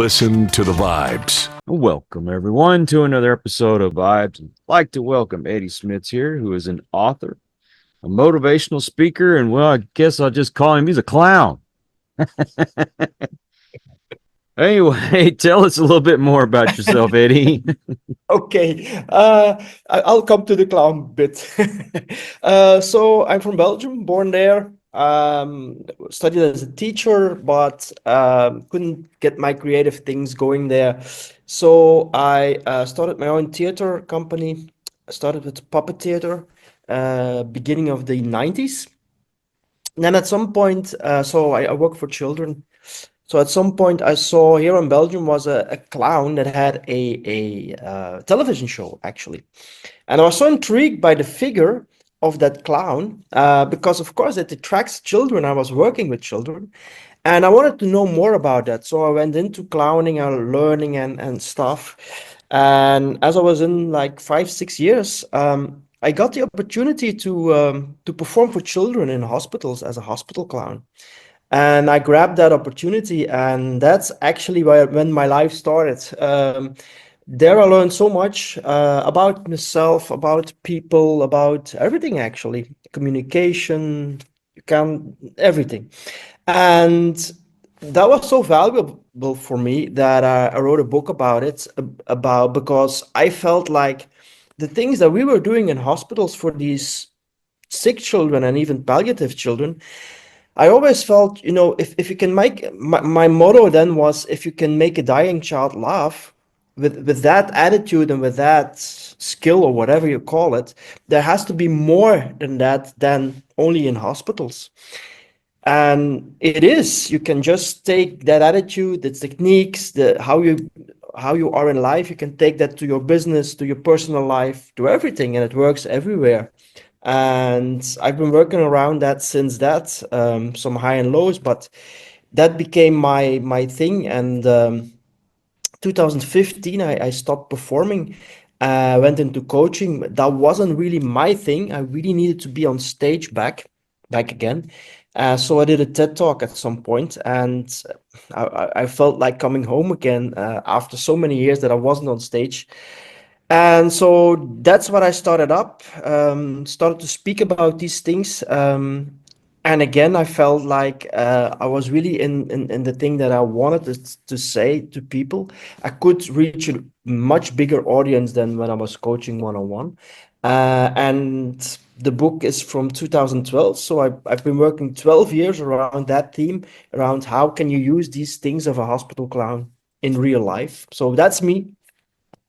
Listen to the vibes. Welcome, everyone, to another episode of Vibes. I'd like to welcome Eddy Smits here, who is an author, a motivational speaker, and well, I guess I'll just call him, he's a clown. Anyway, tell us a little bit more about yourself, Eddy. Okay, I'll come to the clown bit. So I'm from Belgium, born there. Studied as a teacher, but couldn't get my creative things going there. So I started my own theater company. I started with puppet theater, beginning of the 90s. And then at some point, I work for children. So at some point, I saw here in Belgium was a clown that had a television show actually, and I was so intrigued by the figure of that clown because of course it attracts children. I was working with children, and I wanted to know more about that. So I went into clowning and learning and stuff. And as I was in like 5 6 years, I got the opportunity to perform for children in hospitals as a hospital clown. And I grabbed that opportunity, and that's actually when my life started. There I learned so much about myself, about people, about everything actually, communication, you can everything. And that was so valuable for me that I wrote a book about it, about because I felt like the things that we were doing in hospitals for these sick children and even palliative children, I always felt, if you can make my motto then was, if you can make a dying child laugh with that attitude and with that skill or whatever you call it, there has to be more than that than only in hospitals. And it is, you can just take that attitude, the techniques, the how you are in life, you can take that to your business, to your personal life, to everything, and it works everywhere. And I've been working around that since that, some high and lows, but that became my thing. And 2015, I stopped performing, went into coaching. That wasn't really my thing. I really needed to be on stage back again. So I did a TED talk at some point, and I felt like coming home again after so many years that I wasn't on stage. And so that's what I started up, started to speak about these things. And again, I felt like I was really in the thing that I wanted to say to people. I could reach a much bigger audience than when I was coaching one-on-one. And the book is from 2012. So I've been working 12 years around that theme, around how can you use these things of a hospital clown in real life. So that's me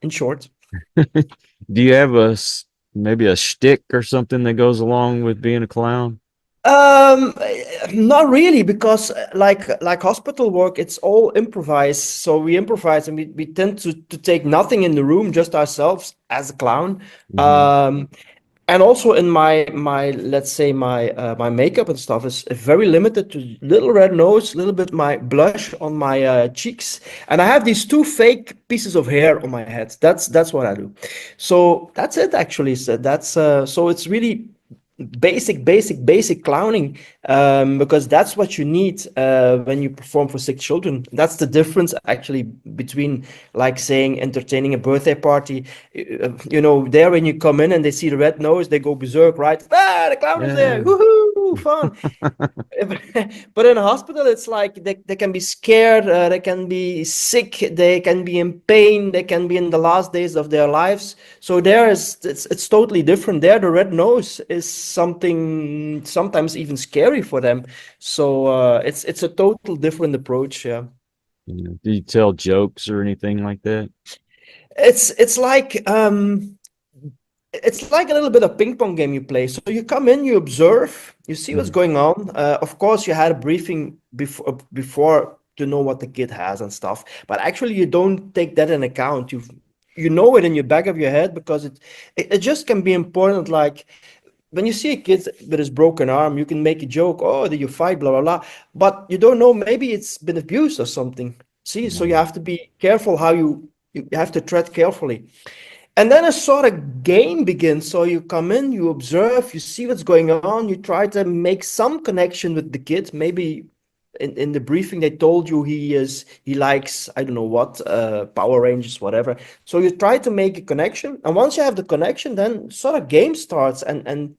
in short. Do you have maybe a shtick or something that goes along with being a clown? Um, Not really, because like hospital work, it's all improvised. So we improvise, and we tend to take nothing in the room, just ourselves as a clown. Mhm. Um, and also in my let's say my makeup and stuff is very limited to little red nose, a little bit my blush on my cheeks, and I have these two fake pieces of hair on my head. That's what I do. So that's it actually. So that's so it's really basic clowning, because that's what you need when you perform for sick children. That's the difference actually between, like, saying entertaining a birthday party. There, when you come in and they see the red nose, they go berserk, right? Ah, the clown is there, Yeah. woohoo, fun. But in a hospital, it's like they can be scared, they can be sick, they can be in pain, they can be in the last days of their lives. So there is, it's totally different. There, the red nose is something sometimes even scary for them. So it's a total different approach. Yeah. Yeah. Do you tell jokes or anything like that? It's like it's like a little bit of ping pong game you play. So you come in, you observe, you see what's Mhm. going on. Of course, you had a briefing before to know what the kid has and stuff, but actually you don't take that in account. You know it in your back of your head because it just can be important. Like when you see a kid with his broken arm, you can make a joke. Oh, did you fight? Blah blah blah. But you don't know. Maybe it's been abused or something. See, so you Yeah. have to be careful how you have to tread carefully. And then a sort of game begins. So you come in, you observe, you see what's going on, you try to make some connection with the kid. Maybe in the briefing they told you he likes, I don't know what, Power Rangers, whatever. So you try to make a connection, and once you have the connection, then sort of game starts, and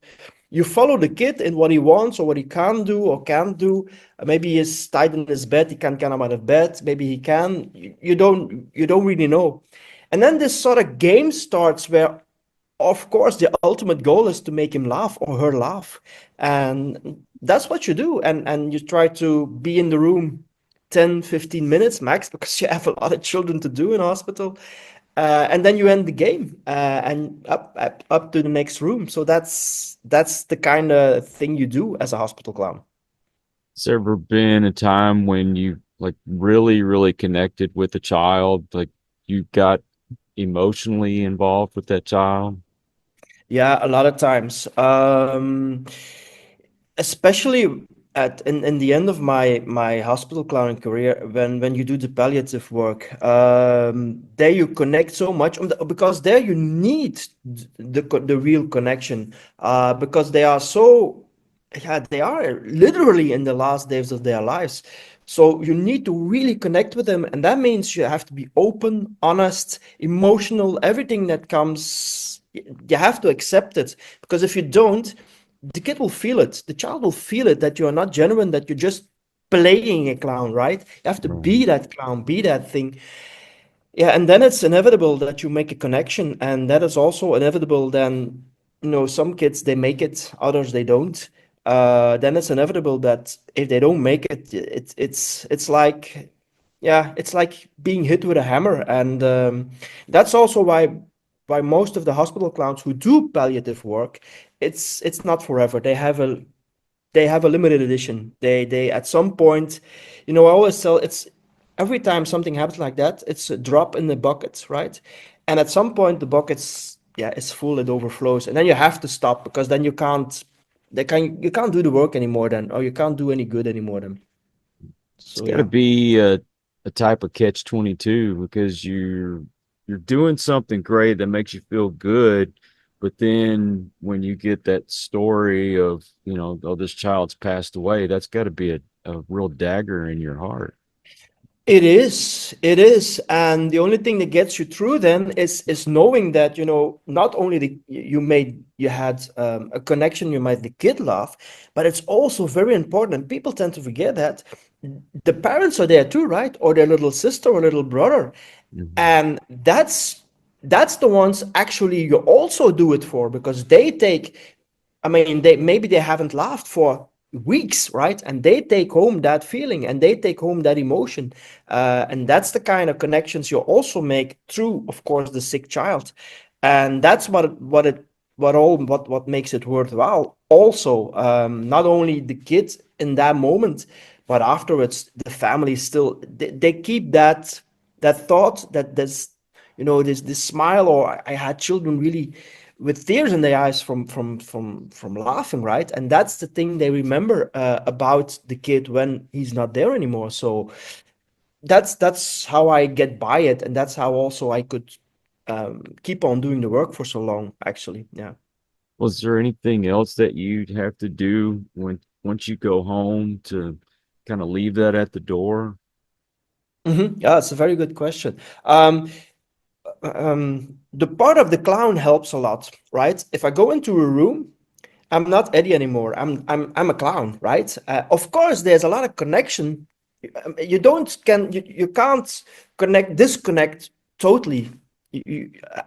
you follow the kid in what he wants or what he can do or can't do. Maybe he's tied in his bed, he can't get out of bed. Maybe he can. You don't really know. And then this sort of game starts where, of course, the ultimate goal is to make him laugh or her laugh. And that's what you do. And you try to be in the room 10, 15 minutes max, because you have a lot of children to do in hospital. And then you end the game, and up to the next room. So that's the kind of thing you do as a hospital clown. Has there ever been a time when you like really, really connected with a child? Like you got emotionally involved with that child? Yeah, a lot of times. Especially in the end of my hospital clowning career, when you do the palliative work, there you connect so much because there you need the real connection, because they are so, yeah, they are literally in the last days of their lives. So you need to really connect with them, and that means you have to be open, honest, emotional, everything that comes. You have to accept it, because if you don't, the kid will feel it. The child will feel it, that you are not genuine, that you're just playing a clown, right? You have to Right. be that clown, be that thing. Yeah, and then it's inevitable that you make a connection, and that is also inevitable. Then, some kids they make it, others they don't. Then it's inevitable that if they don't make it, it's like, yeah, it's like being hit with a hammer, and that's also why most of the hospital clowns who do palliative work, it's not forever. They have a limited edition. They at some point, I always tell, it's every time something happens like that, it's a drop in the bucket, right? And at some point the bucket's, yeah, it's full, it overflows, and then you have to stop, because then you can't do the work anymore then, or you can't do any good anymore then. It's So got to yeah. be a type of catch 22 because you're doing something great that makes you feel good, but then when you get that story of, oh, this child's passed away, that's got to be a real dagger in your heart. It is, and the only thing that gets you through then is knowing that, not only you had a connection, you made the kid laugh, but it's also very important, and people tend to forget that the parents are there too, right? Or their little sister or little brother, Mhm. and that's the ones actually you also do it for, because they take, I mean, they haven't laughed for weeks, right? And they take home that feeling, and they take home that emotion, and that's the kind of connections you also make through, of course, the sick child, and that's what makes it worthwhile. Also, not only the kid in that moment, but afterwards, the family still they keep that thought, that this smile, or I had children really with tears in their eyes from laughing, right? And that's the thing they remember about the kid when he's not there anymore. So that's how I get by it, and that's how also I could keep on doing the work for so long, actually. Yeah. Was there anything else that you'd have to do once you go home to kind of leave that at the door? Yeah, it's a very good question. The part of the clown helps a lot, right? If I go into a room, I'm not Eddie anymore. I'm a clown, right? Of course, there's a lot of connection. You can't disconnect totally.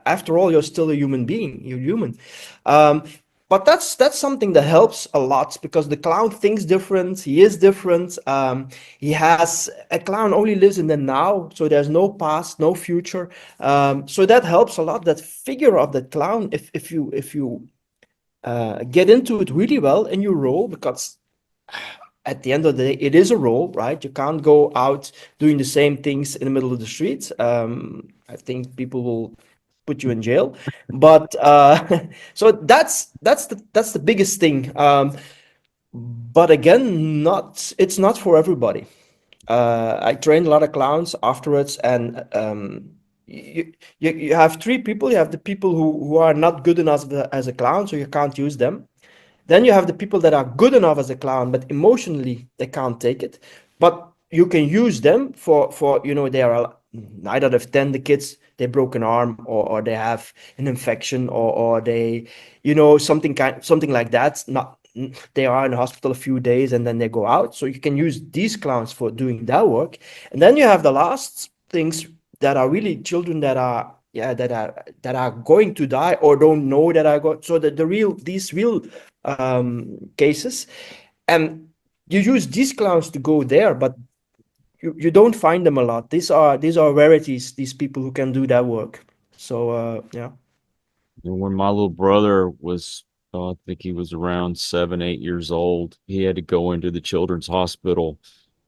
After all, you're still a human being. You're human. Um, but that's something that helps a lot, because the clown thinks different. He is different. He has a clown only lives in the now, so there's no past, no future. So that helps a lot. That figure of the clown, if you get into it really well in your role, because at the end of the day, it is a role, right? You can't go out doing the same things in the middle of the street. I think people will put you in jail. But so that's the biggest thing. But again, not it's not for everybody. I trained a lot of clowns afterwards, and you have three people. You have the people who are not good enough as a clown, so you can't use them. Then you have the people that are good enough as a clown, but emotionally they can't take it. but you can use them for they are 9 out of 10 the kids, they broke an arm, or they have an infection, or they something like that. Not They are in the hospital a few days and then they go out. So you can use these clowns for doing that work. And then you have the last things that are really children that are, that are going to die or don't know that are going. So that these real cases, and you use these clowns to go there, but you don't find them a lot. These are rarities, these people who can do that work. So yeah. And when my little brother was, I think he was around 7, 8 years old, he had to go into the children's hospital.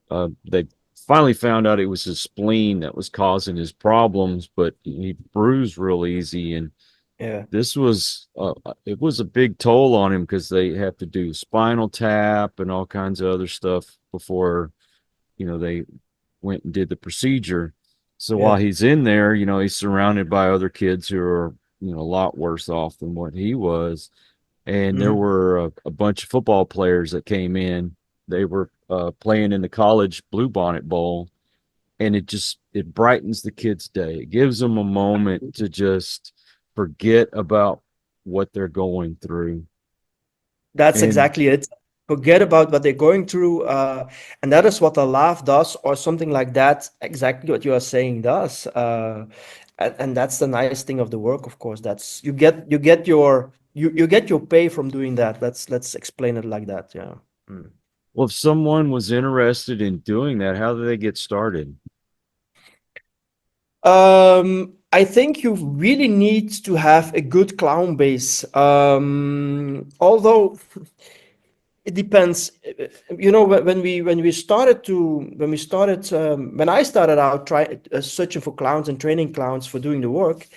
They finally found out it was his spleen that was causing his problems, but he bruised real easy. And Yeah. this was, it was a big toll on him because they have to do spinal tap and all kinds of other stuff before, they went and did the procedure. So while Yeah. he's in there, he's surrounded by other kids who are, a lot worse off than what he was. And there Mm. were a bunch of football players that came in. They were playing in the college Bluebonnet Bowl, and it brightens the kids' day. It gives them a moment to just forget about what they're going through. That's And exactly it. Forget about what they're going through, and that is what a laugh does, or something like that. Exactly what you are saying does, and that's the nice thing of the work. Of course, that's you get your pay from doing that. Let's explain it like that. Yeah. Mm. well, if someone was interested in doing that, how do they get started? I think you really need to have a good clown base. Although it depends. When I started out searching for clowns and training clowns for doing the work,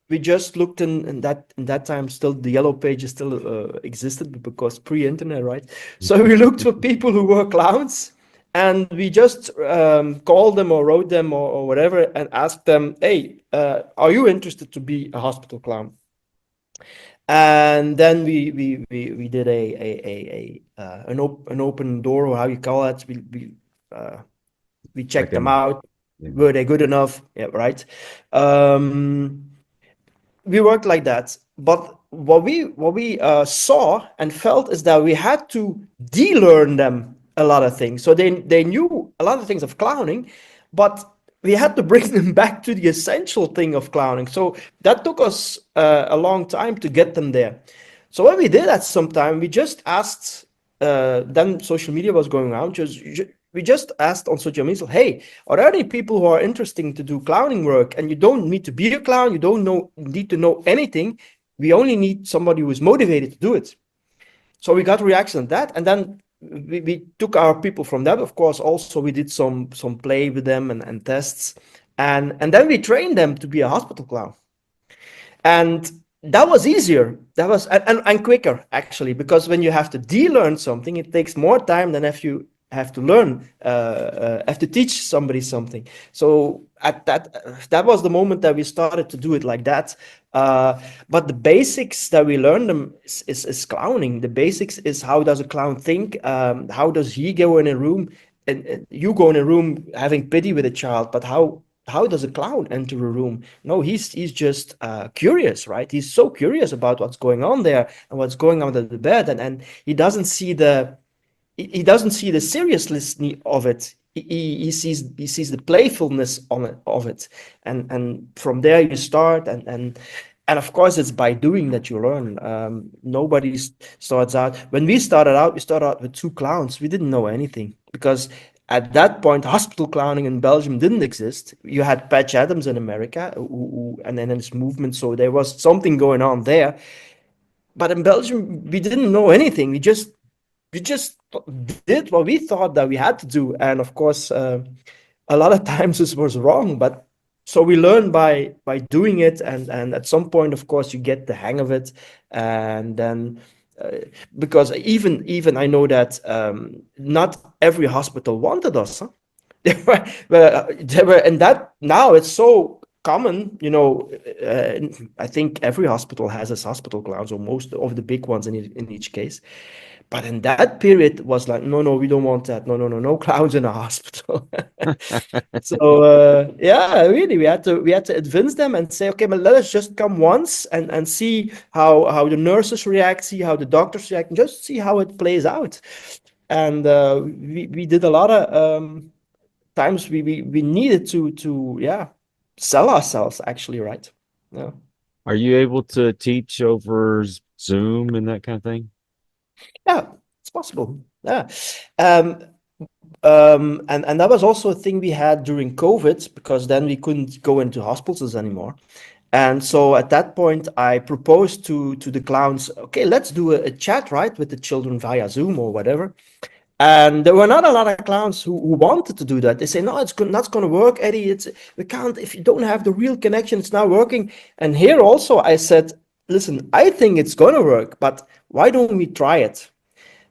we just looked in that time, still the yellow pages still existed, because pre-internet, right? So we looked for people who were clowns, and we just called them or wrote them, or whatever, and asked them, hey, are you interested to be a hospital clown? And then we did an open door, or how you call it. We Like checked them an, out. yeah, Were they good enough? Yeah, right. Um, we worked like that. But what we saw and felt is that we had to de-learn them a lot of things. So they knew a lot of things of clowning, but we had to bring them back to the essential thing of clowning. So that took us a long time to get them there. So what we did at some time, we just asked. Then social media was going around. We just asked on social media, hey, are there any people who are interested to do clowning work? And you don't need to be a clown. You don't need to know anything. We only need somebody who is motivated to do it. So we got a reaction on that, and then we took our people from that. Of course, also we did some play with them, and tests, and then we trained them to be a hospital clown. And that was easier, that was and quicker, actually, because when you have to de-learn something, it takes more time than if you have to learn, have to teach somebody something. So at that was the moment that we started to do it like that. But the basics that we learned them is clowning. The basics is, how does a clown think? How does he go in a room, and you go in a room having pity with a child, but how does a clown enter a room? No, he's just curious, right? He's so curious about what's going on there and what's going on under the bed, and he doesn't see the seriousness of it. He sees the playfulness of it, and from there you start, and of course it's by doing that you learn. Nobody starts out. When we started out with two clowns. We didn't know anything, because at that point hospital clowning in Belgium didn't exist. You had Patch Adams in America, and then his movement, so there was something going on there. But in Belgium we didn't know anything. We just did what we thought that we had to do, and of course, a lot of times this was wrong. But so we learn by doing it, and at some point, of course, you get the hang of it, and then. Uh, because even I know that not every hospital wanted us. Huh? They were, and that now it's so common. I think every hospital has its hospital clowns, or most of the big ones in each case. But in that period, it was like, no, we don't want that. No clowns in a hospital. So yeah, really, we had to convince them and say, okay, but let us just come once and see how the nurses react, see how the doctors react, and just see how it plays out. And we did a lot of times we needed to sell ourselves actually, right? Yeah. Are you able to teach over Zoom and that kind of thing? Yeah, it's possible. Yeah. Um, and that was also a thing we had during COVID because then we couldn't go into hospitals anymore. And so at that point, I proposed to the clowns, okay, let's do a chat, right, with the children via Zoom or whatever. And there were not a lot of clowns who wanted to do that. They say, no, it's not going to work, Eddie. We can't, if you don't have the real connection, it's not working. And here also I said, listen, I think it's going to work, but why don't we try it?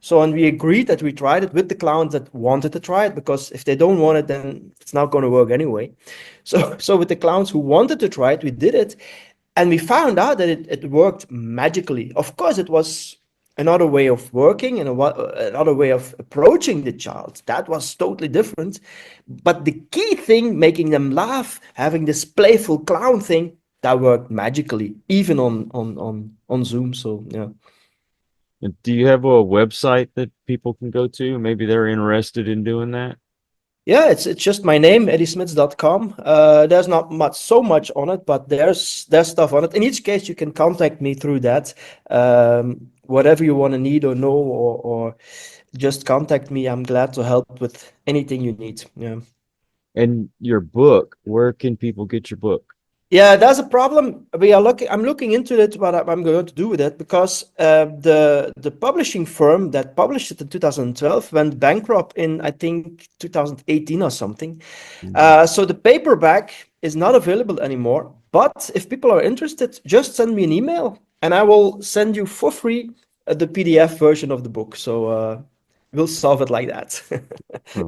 So, and we agreed that we tried it with the clowns that wanted to try it, because if they don't want it, then it's not going to work anyway. So with the clowns who wanted to try it, we did it. And we found out that it worked magically. Of course, it was another way of working and another way of approaching the child. That was totally different. But the key thing, making them laugh, having this playful clown thing, that worked magically, even on Zoom. So yeah. And do you have a website that people can go to? Maybe they're interested in doing that. Yeah, it's just my name, eddysmits.com. There's not so much on it, but there's stuff on it. In each case, you can contact me through that. Whatever you want to need or know, or just contact me. I'm glad to help with anything you need. Yeah. And your book, where can people get your book? Yeah, that's a problem. I'm looking into it, what I'm going to do with it, because the publishing firm that published it in 2012 went bankrupt in, I think, 2018 or something. So the paperback is not available anymore. But if people are interested, just send me an email and I will send you for free the PDF version of the book. So we'll solve it like that. Oh,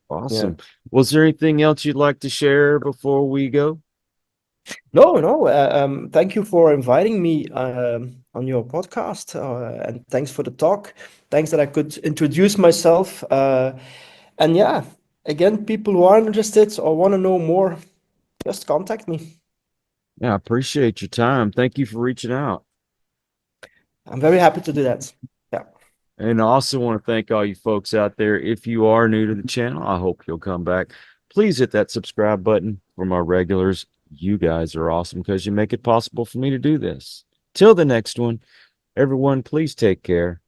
Yeah. awesome. Was there anything else you'd like to share before we go? No. Thank you for inviting me on your podcast, and thanks for the talk. Thanks that I could introduce myself. And yeah, again, people who are interested or want to know more, just contact me. Yeah, I appreciate your time. Thank you for reaching out. I'm very happy to do that. Yeah. And I also want to thank all you folks out there. If you are new to the channel, I hope you'll come back. Please hit that subscribe button. For my regulars, you guys are awesome because you make it possible for me to do this. Till the next one, everyone, please take care.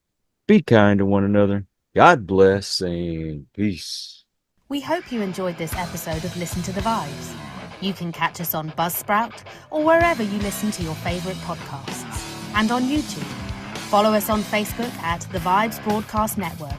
Be kind to one another. God bless and peace. We hope you enjoyed this episode of Listen to the Vibes. You can catch us on Buzzsprout or wherever you listen to your favourite podcasts. And on YouTube. Follow us on Facebook at The Vibes Broadcast Network